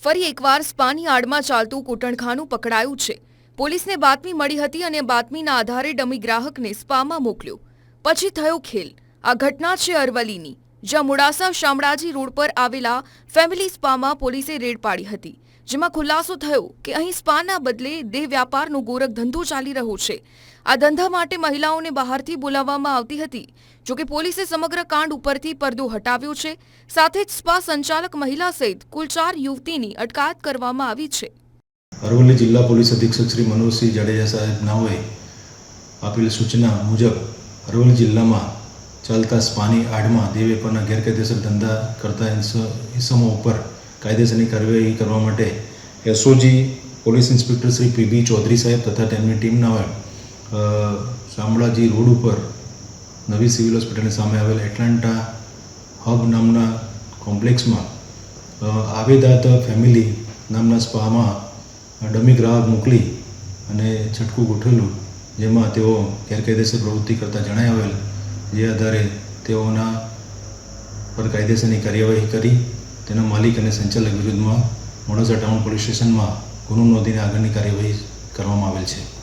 ફરી એકવાર સ્પાની આડમાં ચાલતું કૂટણખાનું પકડાયું છે। પોલીસને બાતમી મળી હતી અને બાતમીના આધારે ડમી ગ્રાહકને સ્પામાં મોકલ્યો। પછી થયો ખેલ। આ ઘટના છે અરવલ્લીની, જ્યાં મોડાસા શામળાજી રોડ પર આવેલા ફેમિલી સ્પામાં પોલીસે રેડ પાડી હતી, જેમાં ખુલાસો થયો કે અહીં સ્પાના બદલે દેહ વ્યાપારનો ગોરખ ધંધો ચાલી રહ્યો છે। આ ધંધા માટે મહિલાઓને બહારથી બોલાવવામાં આવતી હતી। જોકે પોલીસે સમગ્ર કાંડ ઉપરથી પડદો હટાવ્યો છે। સાથે જ સ્પા સંચાલક મહિલા સહિત કુલ 4 યુવતીની અટકાયત કરવામાં આવી છે। અરવલ્લી જિલ્લા પોલીસ અધિક્ષક શ્રી મનોજસિંહ જાડેજા સાહેબ નાઓએ આપેલ સૂચના મુજબ અરવલ્લી જિલ્લામાં ચાલતા સ્પાની આડમાં દેહ વેપારના ગેરકાયદેસર ધંધા કરતા ઇસમો ઉપર કાયદેસરની કાર્યવાહી કરવા માટે SOG police inspector Shri PB Chaudhary સાહેબ તથા તેમની ટીમના શામળાજી રોડ ઉપર નવી સિવિલ હોસ્પિટલની સામે આવેલ એટલાન્ટા હબ નામના કોમ્પ્લેક્સમાં આવેદાત ફેમિલી નામના સ્પામાં ડમી ગ્રાહક મોકલી અને છટકું ગોઠવેલું, જેમાં તેઓ ગેરકાયદેસર પ્રવૃત્તિ કરતા જણાઈ આવેલ, જે આધારે તેઓના પર કાયદેસરની કાર્યવાહી કરી તેના માલિક અને સંચાલક વિરુદ્ધમાં મોડાસા ટાઉન પોલીસ સ્ટેશનમાં ગુનો નોંધીને આગળની કાર્યવાહી કરવામાં આવેલ છે।